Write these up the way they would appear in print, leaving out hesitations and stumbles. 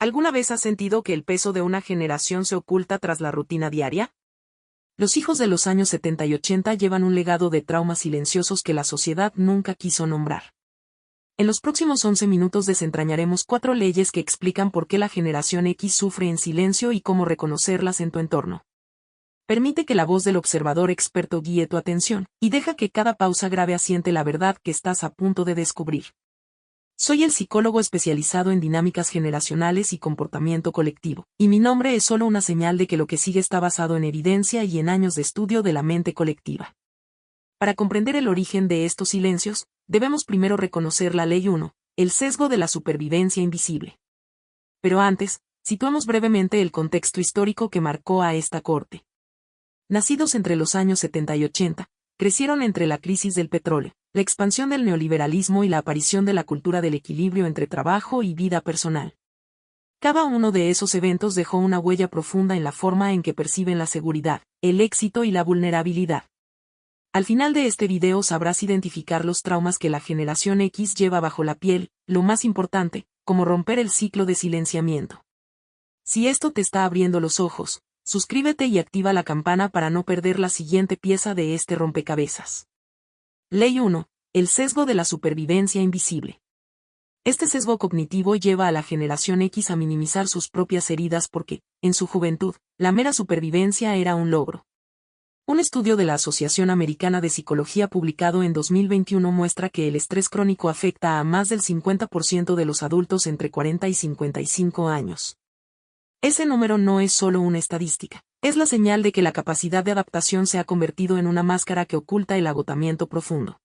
¿Alguna vez has sentido que el peso de una generación se oculta tras la rutina diaria? Los hijos de los años 70 y 80 llevan un legado de traumas silenciosos que la sociedad nunca quiso nombrar. En los próximos 11 minutos desentrañaremos 4 leyes que explican por qué la generación X sufre en silencio y cómo reconocerlas en tu entorno. Permite que la voz del observador experto guíe tu atención, y deja que cada pausa grave asiente la verdad que estás a punto de descubrir. Soy el psicólogo especializado en dinámicas generacionales y comportamiento colectivo, y mi nombre es solo una señal de que lo que sigue está basado en evidencia y en años de estudio de la mente colectiva. Para comprender el origen de estos silencios, debemos primero reconocer la Ley 1, el sesgo de la supervivencia invisible. Pero antes, situemos brevemente el contexto histórico que marcó a esta corte. Nacidos entre los años 70 y 80, crecieron entre la crisis del petróleo, la expansión del neoliberalismo y la aparición de la cultura del equilibrio entre trabajo y vida personal. Cada uno de esos eventos dejó una huella profunda en la forma en que perciben la seguridad, el éxito y la vulnerabilidad. Al final de este video sabrás identificar los traumas que la generación X lleva bajo la piel, lo más importante, como romper el ciclo de silenciamiento. Si esto te está abriendo los ojos, suscríbete y activa la campana para no perder la siguiente pieza de este rompecabezas. Ley 1. El sesgo de la supervivencia invisible. Este sesgo cognitivo lleva a la generación X a minimizar sus propias heridas porque, en su juventud, la mera supervivencia era un logro. Un estudio de la Asociación Americana de Psicología publicado en 2021 muestra que el estrés crónico afecta a más del 50% de los adultos entre 40 y 55 años. Ese número no es solo una estadística, es la señal de que la capacidad de adaptación se ha convertido en una máscara que oculta el agotamiento profundo.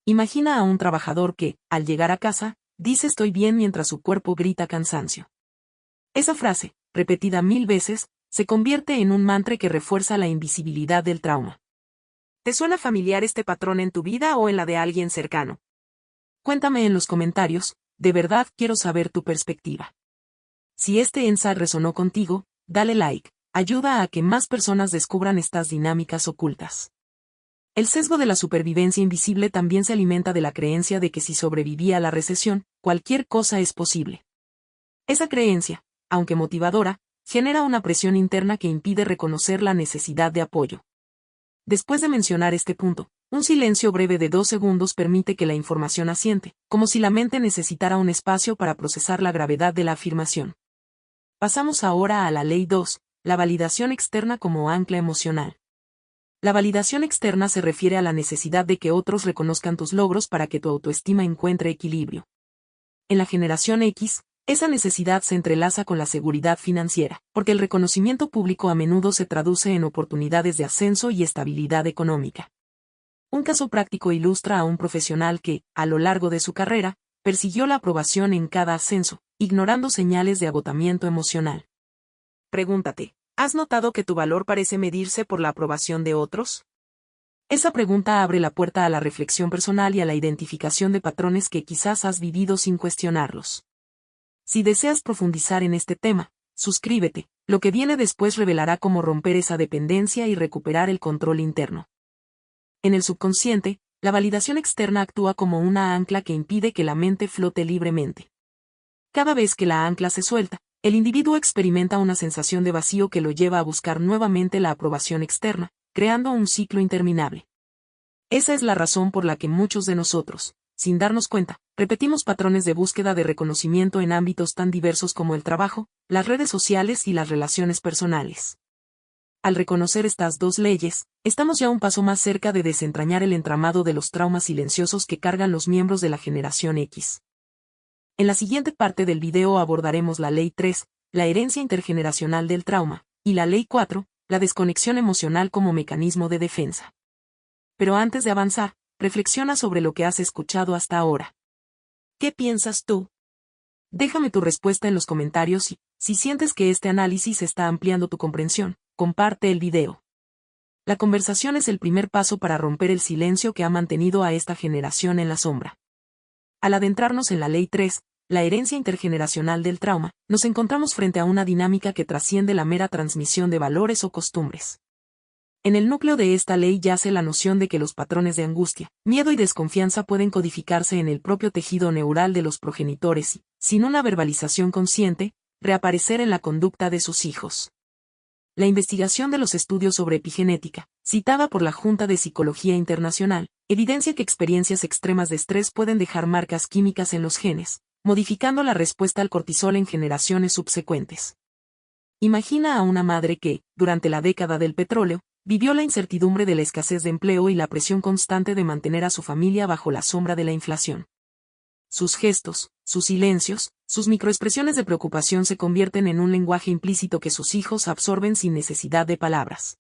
Imagina a un trabajador que, al llegar a casa, dice estoy bien mientras su cuerpo grita cansancio. Esa frase, repetida 1000 veces, se convierte en un mantra que refuerza la invisibilidad del trauma. ¿Te suena familiar este patrón en tu vida o en la de alguien cercano? Cuéntame en los comentarios, de verdad quiero saber tu perspectiva. Si este insight resonó contigo, dale like, ayuda a que más personas descubran estas dinámicas ocultas. El sesgo de la supervivencia invisible también se alimenta de la creencia de que si sobrevivía a la recesión, cualquier cosa es posible. Esa creencia, aunque motivadora, genera una presión interna que impide reconocer la necesidad de apoyo. Después de mencionar este punto, un silencio breve de 2 segundos permite que la información asiente, como si la mente necesitara un espacio para procesar la gravedad de la afirmación. Pasamos ahora a la Ley 2, la validación externa como ancla emocional. La validación externa se refiere a la necesidad de que otros reconozcan tus logros para que tu autoestima encuentre equilibrio. En la generación X, esa necesidad se entrelaza con la seguridad financiera, porque el reconocimiento público a menudo se traduce en oportunidades de ascenso y estabilidad económica. Un caso práctico ilustra a un profesional que, a lo largo de su carrera, persiguió la aprobación en cada ascenso, ignorando señales de agotamiento emocional. Pregúntate, ¿has notado que tu valor parece medirse por la aprobación de otros? Esa pregunta abre la puerta a la reflexión personal y a la identificación de patrones que quizás has vivido sin cuestionarlos. Si deseas profundizar en este tema, suscríbete, lo que viene después revelará cómo romper esa dependencia y recuperar el control interno. En el subconsciente, la validación externa actúa como una ancla que impide que la mente flote libremente. Cada vez que la ancla se suelta, el individuo experimenta una sensación de vacío que lo lleva a buscar nuevamente la aprobación externa, creando un ciclo interminable. Esa es la razón por la que muchos de nosotros, sin darnos cuenta, repetimos patrones de búsqueda de reconocimiento en ámbitos tan diversos como el trabajo, las redes sociales y las relaciones personales. Al reconocer estas 2 leyes, estamos ya un paso más cerca de desentrañar el entramado de los traumas silenciosos que cargan los miembros de la generación X. En la siguiente parte del video abordaremos la Ley 3, la herencia intergeneracional del trauma, y la Ley 4, la desconexión emocional como mecanismo de defensa. Pero antes de avanzar, reflexiona sobre lo que has escuchado hasta ahora. ¿Qué piensas tú? Déjame tu respuesta en los comentarios y, si sientes que este análisis está ampliando tu comprensión, comparte el video. La conversación es el primer paso para romper el silencio que ha mantenido a esta generación en la sombra. Al adentrarnos en la Ley 3, la herencia intergeneracional del trauma, nos encontramos frente a una dinámica que trasciende la mera transmisión de valores o costumbres. En el núcleo de esta ley yace la noción de que los patrones de angustia, miedo y desconfianza pueden codificarse en el propio tejido neural de los progenitores y, sin una verbalización consciente, reaparecer en la conducta de sus hijos. La investigación de los estudios sobre epigenética, citada por la Junta de Psicología Internacional, evidencia que experiencias extremas de estrés pueden dejar marcas químicas en los genes, modificando la respuesta al cortisol en generaciones subsecuentes. Imagina a una madre que, durante la década del petróleo, vivió la incertidumbre de la escasez de empleo y la presión constante de mantener a su familia bajo la sombra de la inflación. Sus gestos, sus silencios, sus microexpresiones de preocupación se convierten en un lenguaje implícito que sus hijos absorben sin necesidad de palabras.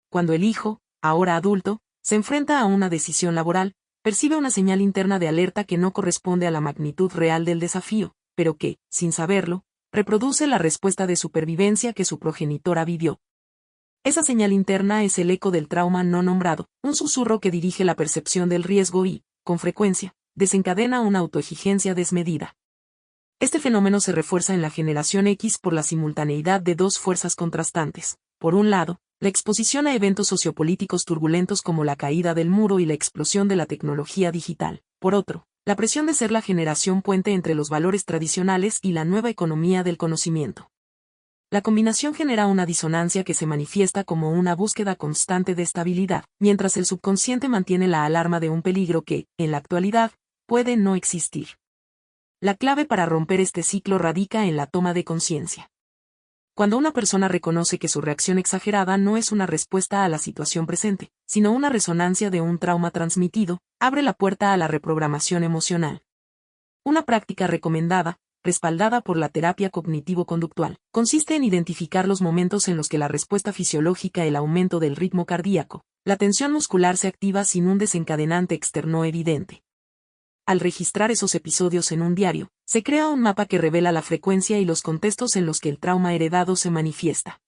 Cuando el hijo, ahora adulto, se enfrenta a una decisión laboral, percibe una señal interna de alerta que no corresponde a la magnitud real del desafío, pero que, sin saberlo, reproduce la respuesta de supervivencia que su progenitora vivió. Esa señal interna es el eco del trauma no nombrado, un susurro que dirige la percepción del riesgo y, con frecuencia, desencadena una autoexigencia desmedida. Este fenómeno se refuerza en la generación X por la simultaneidad de dos fuerzas contrastantes. Por un lado, la exposición a eventos sociopolíticos turbulentos como la caída del muro y la explosión de la tecnología digital. Por otro, la presión de ser la generación puente entre los valores tradicionales y la nueva economía del conocimiento. La combinación genera una disonancia que se manifiesta como una búsqueda constante de estabilidad, mientras el subconsciente mantiene la alarma de un peligro que, en la actualidad, puede no existir. La clave para romper este ciclo radica en la toma de conciencia. Cuando una persona reconoce que su reacción exagerada no es una respuesta a la situación presente, sino una resonancia de un trauma transmitido, abre la puerta a la reprogramación emocional. Una práctica recomendada, respaldada por la terapia cognitivo-conductual, consiste en identificar los momentos en los que la respuesta fisiológica, el aumento del ritmo cardíaco, la tensión muscular se activa sin un desencadenante externo evidente. Al registrar esos episodios en un diario, se crea un mapa que revela la frecuencia y los contextos en los que el trauma heredado se manifiesta.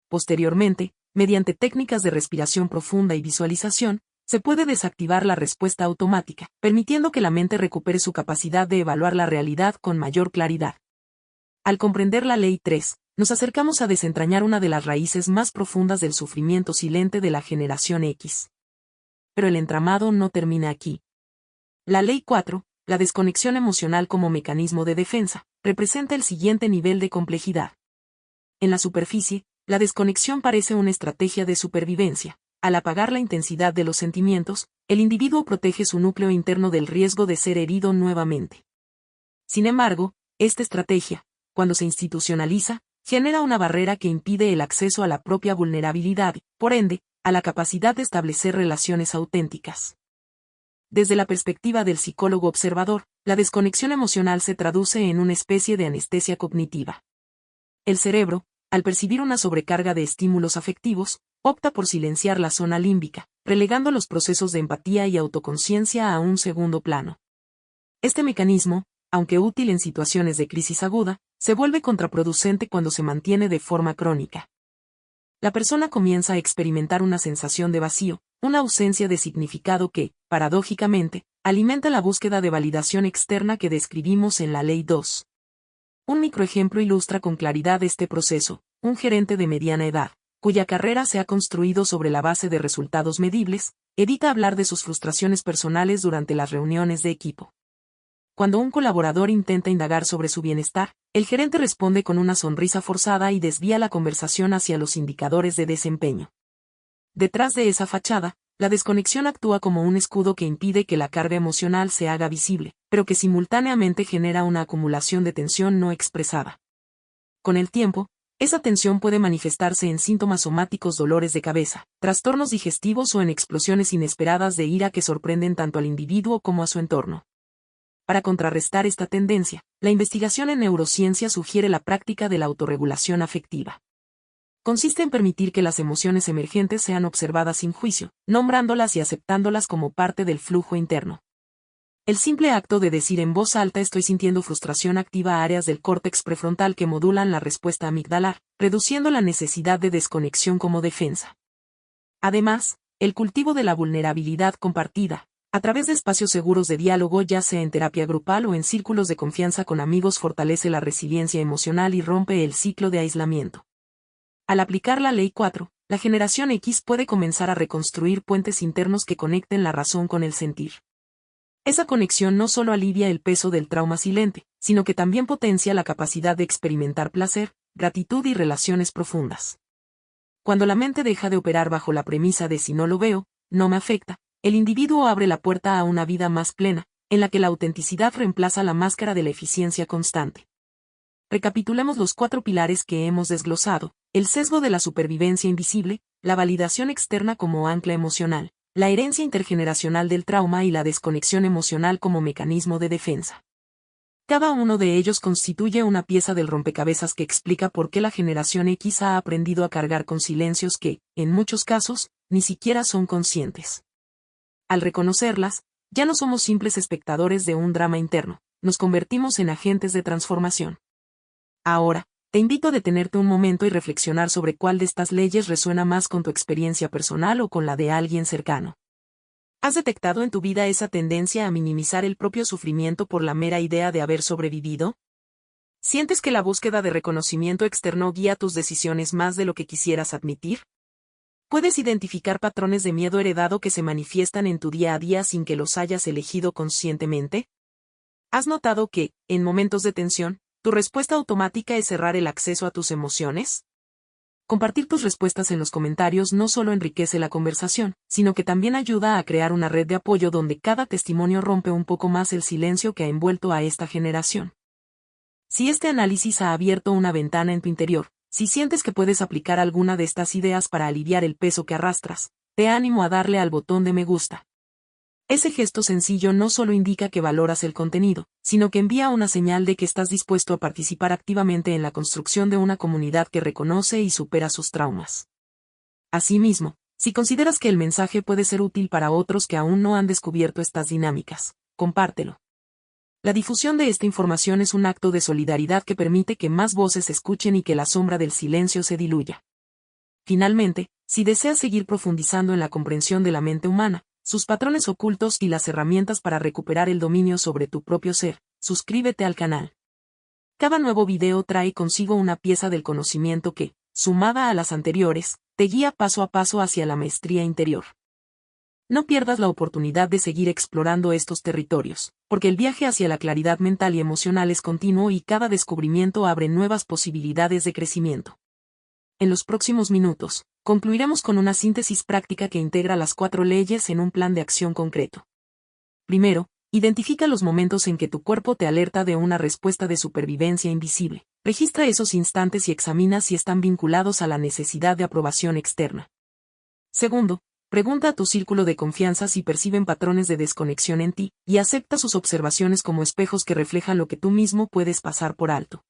Posteriormente, mediante técnicas de respiración profunda y visualización, se puede desactivar la respuesta automática, permitiendo que la mente recupere su capacidad de evaluar la realidad con mayor claridad. Al comprender la Ley 3, nos acercamos a desentrañar una de las raíces más profundas del sufrimiento silente de la generación X. Pero el entramado no termina aquí. La Ley 4, la desconexión emocional como mecanismo de defensa, representa el siguiente nivel de complejidad. En la superficie, la desconexión parece una estrategia de supervivencia. Al apagar la intensidad de los sentimientos, el individuo protege su núcleo interno del riesgo de ser herido nuevamente. Sin embargo, esta estrategia, cuando se institucionaliza, genera una barrera que impide el acceso a la propia vulnerabilidad y, por ende, a la capacidad de establecer relaciones auténticas. Desde la perspectiva del psicólogo observador, la desconexión emocional se traduce en una especie de anestesia cognitiva. El cerebro, al percibir una sobrecarga de estímulos afectivos, opta por silenciar la zona límbica, relegando los procesos de empatía y autoconciencia a un segundo plano. Este mecanismo, aunque útil en situaciones de crisis aguda, se vuelve contraproducente cuando se mantiene de forma crónica. La persona comienza a experimentar una sensación de vacío, una ausencia de significado que, paradójicamente, alimenta la búsqueda de validación externa que describimos en la Ley 2. Un microejemplo ilustra con claridad este proceso: un gerente de mediana edad, cuya carrera se ha construido sobre la base de resultados medibles, evita hablar de sus frustraciones personales durante las reuniones de equipo. Cuando un colaborador intenta indagar sobre su bienestar, el gerente responde con una sonrisa forzada y desvía la conversación hacia los indicadores de desempeño. Detrás de esa fachada, la desconexión actúa como un escudo que impide que la carga emocional se haga visible, pero que simultáneamente genera una acumulación de tensión no expresada. Con el tiempo, esa tensión puede manifestarse en síntomas somáticos, dolores de cabeza, trastornos digestivos o en explosiones inesperadas de ira que sorprenden tanto al individuo como a su entorno. Para contrarrestar esta tendencia, la investigación en neurociencia sugiere la práctica de la autorregulación afectiva. Consiste en permitir que las emociones emergentes sean observadas sin juicio, nombrándolas y aceptándolas como parte del flujo interno. El simple acto de decir en voz alta "estoy sintiendo frustración" activa áreas del córtex prefrontal que modulan la respuesta amigdalar, reduciendo la necesidad de desconexión como defensa. Además, el cultivo de la vulnerabilidad compartida, a través de espacios seguros de diálogo, ya sea en terapia grupal o en círculos de confianza con amigos, fortalece la resiliencia emocional y rompe el ciclo de aislamiento. Al aplicar la Ley 4, la generación X puede comenzar a reconstruir puentes internos que conecten la razón con el sentir. Esa conexión no solo alivia el peso del trauma silente, sino que también potencia la capacidad de experimentar placer, gratitud y relaciones profundas. Cuando la mente deja de operar bajo la premisa de si no lo veo, no me afecta, el individuo abre la puerta a una vida más plena, en la que la autenticidad reemplaza la máscara de la eficiencia constante. Recapitulemos los 4 pilares que hemos desglosado: el sesgo de la supervivencia invisible, la validación externa como ancla emocional, la herencia intergeneracional del trauma y la desconexión emocional como mecanismo de defensa. Cada uno de ellos constituye una pieza del rompecabezas que explica por qué la generación X ha aprendido a cargar con silencios que, en muchos casos, ni siquiera son conscientes. Al reconocerlas, ya no somos simples espectadores de un drama interno, nos convertimos en agentes de transformación. Ahora, te invito a detenerte un momento y reflexionar sobre cuál de estas leyes resuena más con tu experiencia personal o con la de alguien cercano. ¿Has detectado en tu vida esa tendencia a minimizar el propio sufrimiento por la mera idea de haber sobrevivido? ¿Sientes que la búsqueda de reconocimiento externo guía tus decisiones más de lo que quisieras admitir? ¿Puedes identificar patrones de miedo heredado que se manifiestan en tu día a día sin que los hayas elegido conscientemente? ¿Has notado que, en momentos de tensión, tu respuesta automática es cerrar el acceso a tus emociones? Compartir tus respuestas en los comentarios no solo enriquece la conversación, sino que también ayuda a crear una red de apoyo donde cada testimonio rompe un poco más el silencio que ha envuelto a esta generación. Si este análisis ha abierto una ventana en tu interior, si sientes que puedes aplicar alguna de estas ideas para aliviar el peso que arrastras, te animo a darle al botón de me gusta. Ese gesto sencillo no solo indica que valoras el contenido, sino que envía una señal de que estás dispuesto a participar activamente en la construcción de una comunidad que reconoce y supera sus traumas. Asimismo, si consideras que el mensaje puede ser útil para otros que aún no han descubierto estas dinámicas, compártelo. La difusión de esta información es un acto de solidaridad que permite que más voces se escuchen y que la sombra del silencio se diluya. Finalmente, si deseas seguir profundizando en la comprensión de la mente humana, sus patrones ocultos y las herramientas para recuperar el dominio sobre tu propio ser, suscríbete al canal. Cada nuevo video trae consigo una pieza del conocimiento que, sumada a las anteriores, te guía paso a paso hacia la maestría interior. No pierdas la oportunidad de seguir explorando estos territorios, porque el viaje hacia la claridad mental y emocional es continuo y cada descubrimiento abre nuevas posibilidades de crecimiento. En los próximos minutos, concluiremos con una síntesis práctica que integra las 4 leyes en un plan de acción concreto. Primero, identifica los momentos en que tu cuerpo te alerta de una respuesta de supervivencia invisible. Registra esos instantes y examina si están vinculados a la necesidad de aprobación externa. Segundo, pregunta a tu círculo de confianza si perciben patrones de desconexión en ti, y acepta sus observaciones como espejos que reflejan lo que tú mismo puedes pasar por alto.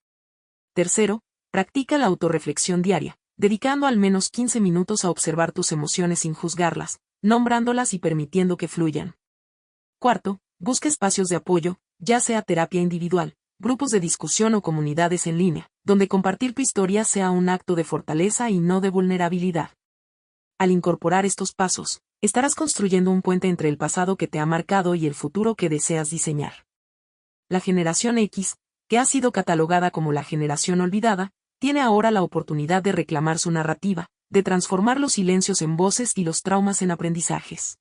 Tercero, practica la autorreflexión diaria, dedicando al menos 15 minutos a observar tus emociones sin juzgarlas, nombrándolas y permitiendo que fluyan. Cuarto, busca espacios de apoyo, ya sea terapia individual, grupos de discusión o comunidades en línea, donde compartir tu historia sea un acto de fortaleza y no de vulnerabilidad. Al incorporar estos pasos, estarás construyendo un puente entre el pasado que te ha marcado y el futuro que deseas diseñar. La generación X, que ha sido catalogada como la generación olvidada, tiene ahora la oportunidad de reclamar su narrativa, de transformar los silencios en voces y los traumas en aprendizajes.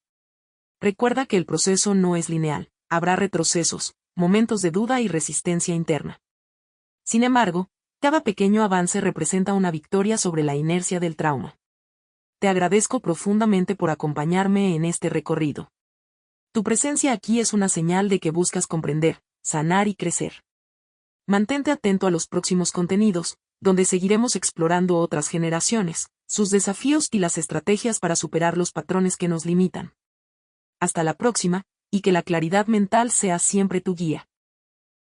Recuerda que el proceso no es lineal, habrá retrocesos, momentos de duda y resistencia interna. Sin embargo, cada pequeño avance representa una victoria sobre la inercia del trauma. Te agradezco profundamente por acompañarme en este recorrido. Tu presencia aquí es una señal de que buscas comprender, sanar y crecer. Mantente atento a los próximos contenidos, donde seguiremos explorando otras generaciones, sus desafíos y las estrategias para superar los patrones que nos limitan. Hasta la próxima, y que la claridad mental sea siempre tu guía.